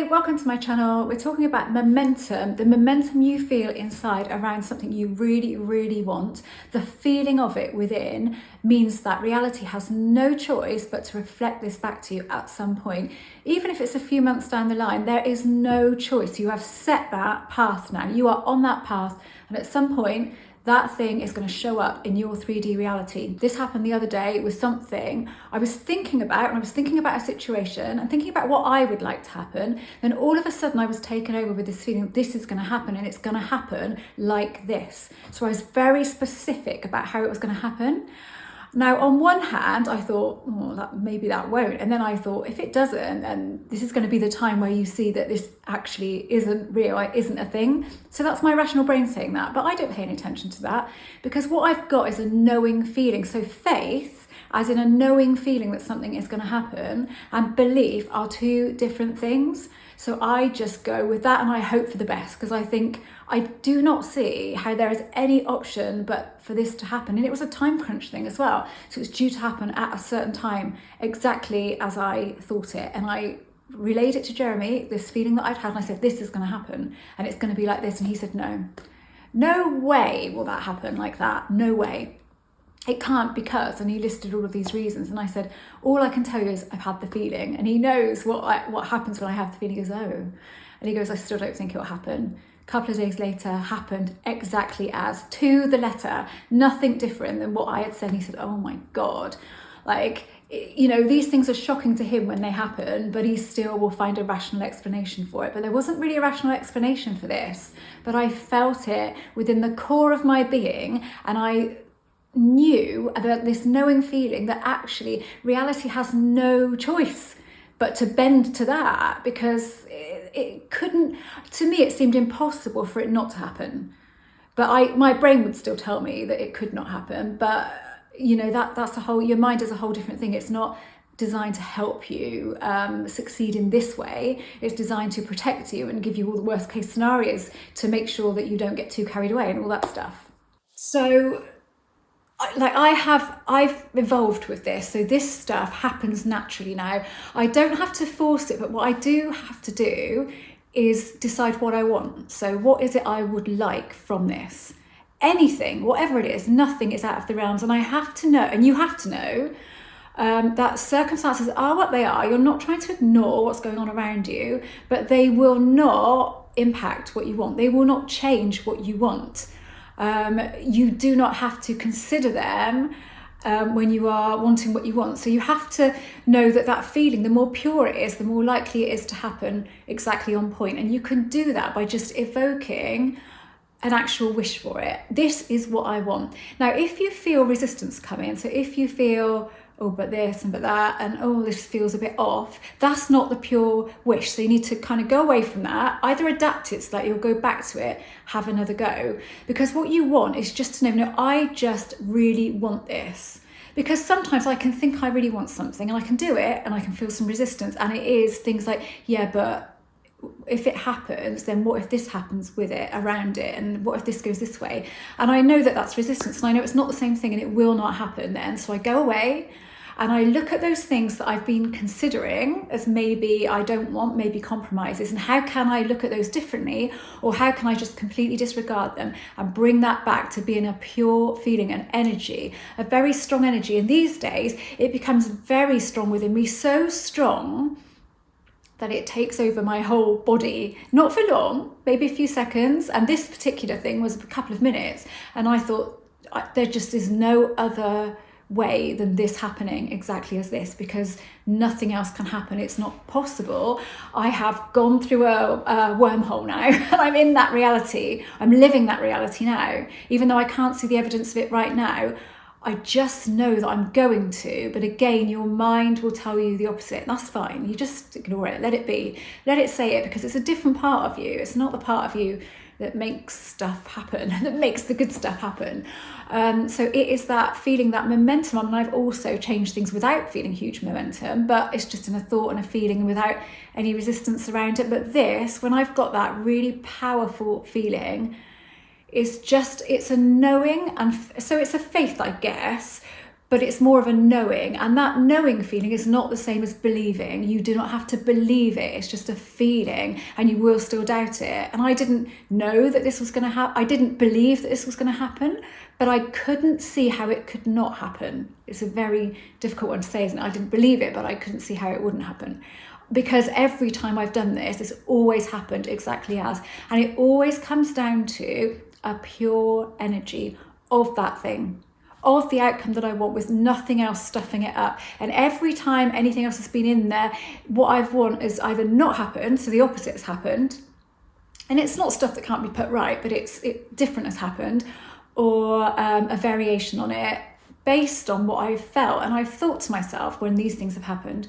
welcome to my channel. We're talking about momentum, the momentum you feel inside around something you really, really want. The feeling of it within means that reality has no choice but to reflect this back to you at some point. Even if it's a few months down the line, there is no choice. You have set that path now. You are on that path, and at some point, that thing is going to show up in your 3D reality. This happened the other day with something I was thinking about, and I was thinking about a situation and thinking about what I would like to happen. Then all of a sudden I was taken over with this feeling, this is going to happen, and it's going to happen like this. So I was very specific about how it was going to happen. Now, on one hand, I thought, maybe that won't. And then I thought, if it doesn't, then this is going to be the time where you see that this actually isn't real, isn't a thing. So that's my rational brain saying that. But I don't pay any attention to that, because what I've got is a knowing feeling. So faith, as in a knowing feeling that something is going to happen, and belief are two different things. So I just go with that and I hope for the best, because I think I do not see how there is any option but for this to happen. And it was a time crunch thing as well. So it was due to happen at a certain time, exactly as I thought it. And I relayed it to Jeremy, this feeling that I'd had, and I said, this is going to happen and it's going to be like this. And he said, no way will that happen like that. No way. It can't, because, and he listed all of these reasons, and I said, all I can tell you is I've had the feeling. And he knows what happens when I have the feeling. He goes, oh. And he goes, I still don't think it'll happen. A couple of days later, happened exactly as, to the letter, nothing different than what I had said. And he said, oh my God, these things are shocking to him when they happen, but he still will find a rational explanation for it. But there wasn't really a rational explanation for this, but I felt it within the core of my being, and I knew about this knowing feeling that actually reality has no choice but to bend to that, because it couldn't, to me it seemed impossible for it not to happen. But my brain would still tell me that it could not happen. But that's your mind is a whole different thing. It's not designed to help you succeed in this way. It's designed to protect you and give you all the worst case scenarios to make sure that you don't get too carried away and all that stuff. So I've evolved with this, so this stuff happens naturally now. I don't have to force it, but what I do have to do is decide what I want. So what is it I would like from this? Anything, whatever it is, nothing is out of the realms, and I have to know, and you have to know, that circumstances are what they are. You're not trying to ignore what's going on around you, but they will not impact what you want. They will not change what you want. You do not have to consider them when you are wanting what you want. So you have to know that feeling, the more pure it is, the more likely it is to happen exactly on point. And you can do that by just evoking an actual wish for it. This is what I want. Now, if you feel resistance coming, so if you feel, oh, but this and but that, and oh, this feels a bit off, that's not the pure wish. So you need to kind of go away from that, either adapt it so that you'll go back to it, have another go. Because what you want is just to know, I just really want this. Because sometimes I can think I really want something and I can do it and I can feel some resistance. And it is things like, yeah, but if it happens, then what if this happens with it, around it, and what if this goes this way? And I know that that's resistance, and I know it's not the same thing, and it will not happen then. So I go away and I look at those things that I've been considering as maybe I don't want, maybe compromises, and how can I look at those differently, or how can I just completely disregard them and bring that back to being a pure feeling, an energy, a very strong energy. And these days it becomes very strong within me, so strong that it takes over my whole body, not for long, maybe a few seconds. And this particular thing was a couple of minutes. And I thought, there just is no other way than this happening exactly as this, because nothing else can happen. It's not possible. I have gone through a wormhole now, and I'm in that reality. I'm living that reality now. Even though I can't see the evidence of it right now, I just know that I'm going to. But again, your mind will tell you the opposite. That's fine. You just ignore it. Let it be. Let it say it, because it's a different part of you. It's not the part of you that makes stuff happen, that makes the good stuff happen. So it is that feeling, that momentum. I mean, I've also changed things without feeling huge momentum, but it's just in a thought and a feeling without any resistance around it. But this, when I've got that really powerful feeling, it's a knowing, and so it's a faith, I guess, but it's more of a knowing. And that knowing feeling is not the same as believing. You do not have to believe it. It's just a feeling, and you will still doubt it. And I didn't know that this was going to happen. I didn't believe that this was going to happen, but I couldn't see how it could not happen. It's a very difficult one to say, isn't it? I didn't believe it, but I couldn't see how it wouldn't happen. Because every time I've done this, it's always happened exactly as. And it always comes down to a pure energy of that thing, of the outcome that I want, with nothing else stuffing it up. And every time anything else has been in there, what I want is either not happened, so the opposite has happened, and it's not stuff that can't be put right, but it different has happened, or a variation on it based on what I've felt. And I've thought to myself when these things have happened,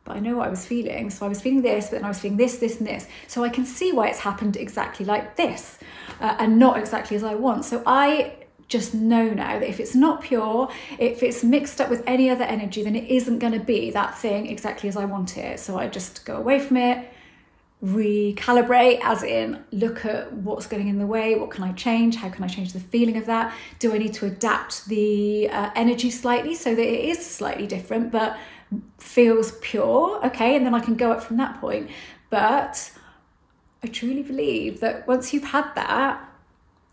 but I know what I was feeling. So I was feeling this, but then I was feeling this, this, and this. So I can see why it's happened exactly like this, and not exactly as I want. So I just know now that if it's not pure, if it's mixed up with any other energy, then it isn't going to be that thing exactly as I want it. So I just go away from it, recalibrate, as in look at what's getting in the way, what can I change, how can I change the feeling of that, do I need to adapt the energy slightly so that it is slightly different but feels pure, okay, and then I can go up from that point. But I truly believe that once you've had that,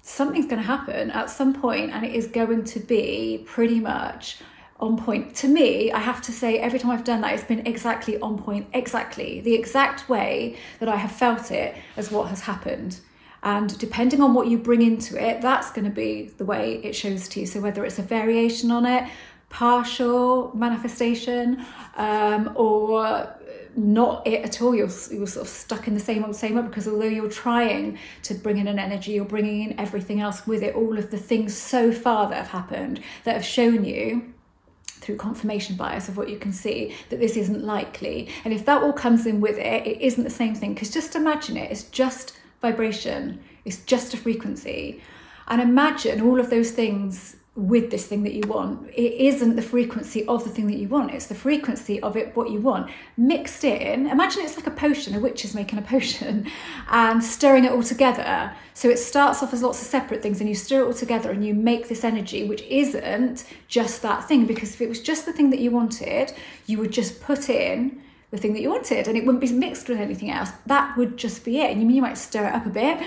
something's going to happen at some point, and it is going to be pretty much on point. To me, I have to say, every time I've done that, it's been exactly on point, exactly the exact way that I have felt it as what has happened. And depending on what you bring into it, that's going to be the way it shows to you. So whether it's a variation on it, partial manifestation, or not it at all, you're sort of stuck in the same old, because although you're trying to bring in an energy, you're bringing in everything else with it, all of the things so far that have happened that have shown you through confirmation bias of what you can see that this isn't likely. And if that all comes in with it, it isn't the same thing, because just imagine it's just vibration, it's just a frequency. And imagine all of those things with this thing that you want. It isn't the frequency of the thing that you want, it's the frequency of it, what you want, mixed in. Imagine it's like a potion, a witch is making a potion and stirring it all together. So it starts off as lots of separate things, and you stir it all together and you make this energy which isn't just that thing. Because if it was just the thing that you wanted, you would just put in the thing that you wanted and it wouldn't be mixed with anything else. That would just be it. And you might stir it up a bit,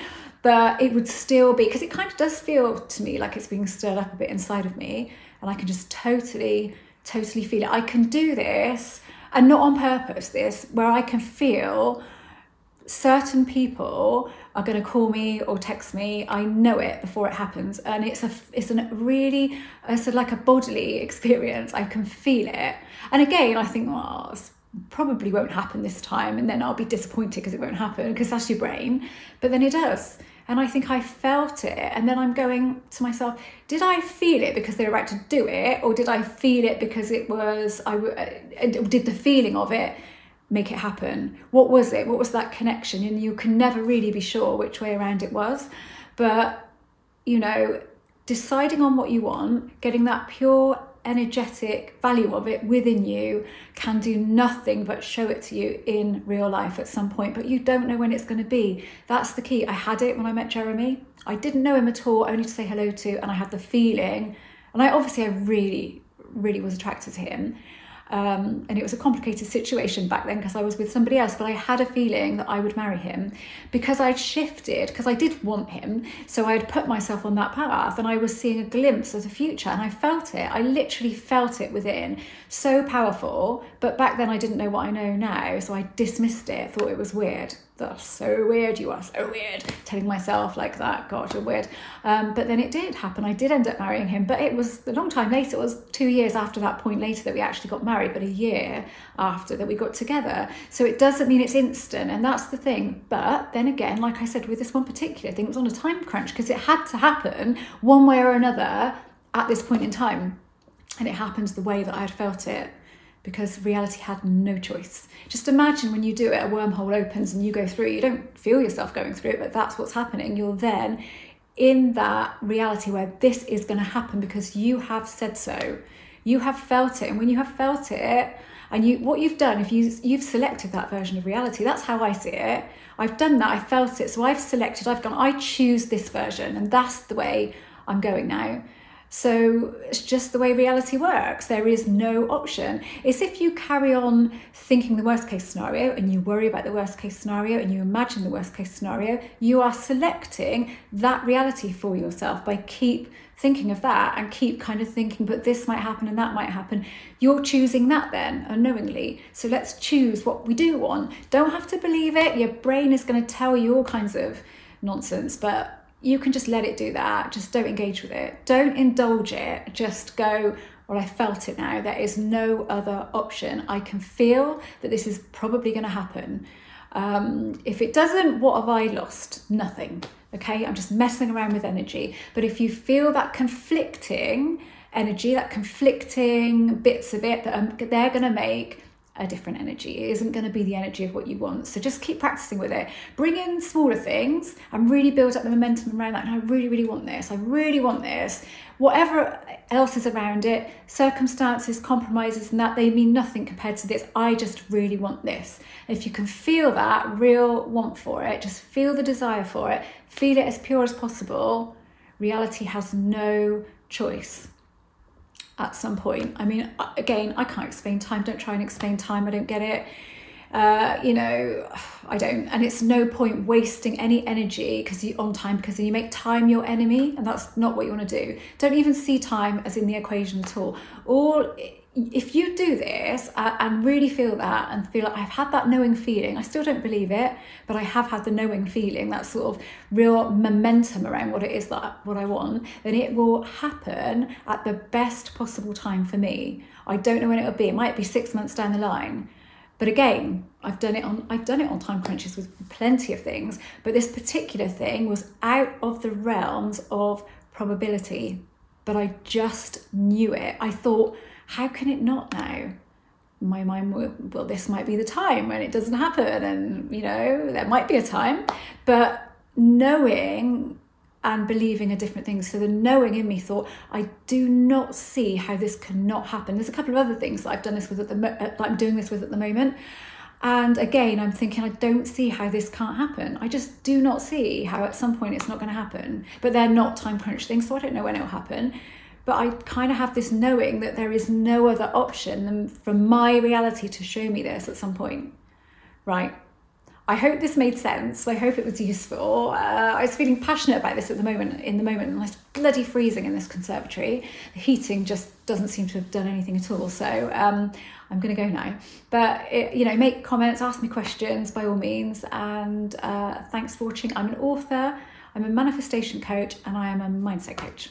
but it would still be, because it kind of does feel to me like it's being stirred up a bit inside of me, and I can just totally feel it. I can do this, and not on purpose, this, where I can feel certain people are going to call me or text me. I know it before it happens, and it's like a bodily experience. I can feel it. And again, I think, oh, this probably won't happen this time, and then I'll be disappointed because it won't happen, because that's your brain. But then it does. And I think I felt it, and then I'm going to myself, did I feel it because they were about to do it, or did I feel it because it was, did the feeling of it make it happen? What was it? What was that connection? And you can never really be sure which way around it was. But, deciding on what you want, getting that pure energetic value of it within you, can do nothing but show it to you in real life at some point, but you don't know when it's going to be. That's the key. I had it when I met Jeremy. I didn't know him at all, only to say hello to, and I had the feeling, and I really was attracted to him. And it was a complicated situation back then because I was with somebody else, but I had a feeling that I would marry him because I'd shifted, because I did want him. So I had put myself on that path, and I was seeing a glimpse of the future, and I felt it. I literally felt it within. So powerful. But back then I didn't know what I know now. So I dismissed it, thought it was weird. That's so weird, you are so weird, telling myself like that, God, you're weird. But then it did happen. I did end up marrying him, but it was a long time later. It was 2 years after that point later that we actually got married, but a year after that we got together. So it doesn't mean it's instant, and that's the thing. But then again, like I said, with this one particular thing, it was on a time crunch because it had to happen one way or another at this point in time. And it happened the way that I had felt it, because reality had no choice. Just imagine when you do it, a wormhole opens and you go through. You don't feel yourself going through it, but that's what's happening. You're then in that reality where this is going to happen because you have said so. You have felt it, and when you have felt it, and what you've done, if you've selected that version of reality, that's how I see it. I've done that, I felt it, so I've selected, I've gone, I choose this version, and that's the way I'm going now. So it's just the way reality works. There is no option. It's if you carry on thinking the worst case scenario and you worry about the worst case scenario and you imagine the worst case scenario, you are selecting that reality for yourself by keep thinking of that and keep kind of thinking, but this might happen and that might happen. You're choosing that then unknowingly. So let's choose what we do want. Don't have to believe it. Your brain is going to tell you all kinds of nonsense, but you can just let it do that. Just don't engage with it. Don't indulge it. Just go, well, I felt it now. There is no other option. I can feel that this is probably going to happen. If it doesn't, what have I lost? Nothing. Okay, I'm just messing around with energy. But if you feel that conflicting energy, that conflicting bits of it that they're going to make a different energy. It isn't going to be the energy of what you want. So just keep practicing with it. Bring in smaller things and really build up the momentum around that. And I really, really want this. I really want this. Whatever else is around it, circumstances, compromises, and that, they mean nothing compared to this. I just really want this. If you can feel that real want for it, just feel the desire for it, feel it as pure as possible, reality has no choice. At some point. I mean, again, I can't explain time. Don't try and explain time. I don't get it. I don't. And it's no point wasting any energy on time, because you make time your enemy, and that's not what you want to do. Don't even see time as in the equation at all. If you do this and really feel that and feel like I've had that knowing feeling, I still don't believe it, but I have had the knowing feeling, that sort of real momentum around what it is what I want, then it will happen at the best possible time for me. I don't know when it'll be. It might be 6 months down the line. But again, I've done it on time crunches with plenty of things, but this particular thing was out of the realms of probability. But I just knew it. I thought, how can it not now? My mind, well, this might be the time when it doesn't happen, and there might be a time. But knowing and believing are different things. So the knowing in me thought, I do not see how this cannot happen. There's a couple of other things that I've done this with I'm doing this with at the moment. And again, I'm thinking, I don't see how this can't happen. I just do not see how at some point it's not going to happen. But they're not time crunch things, so I don't know when it'll happen. But I kind of have this knowing that there is no other option than for my reality to show me this at some point. Right. I hope this made sense. I hope it was useful. I was feeling passionate about this in the moment, and it's bloody freezing in this conservatory. The heating just doesn't seem to have done anything at all. So I'm going to go now. But, make comments, ask me questions by all means. And thanks for watching. I'm an author, I'm a manifestation coach, and I am a mindset coach.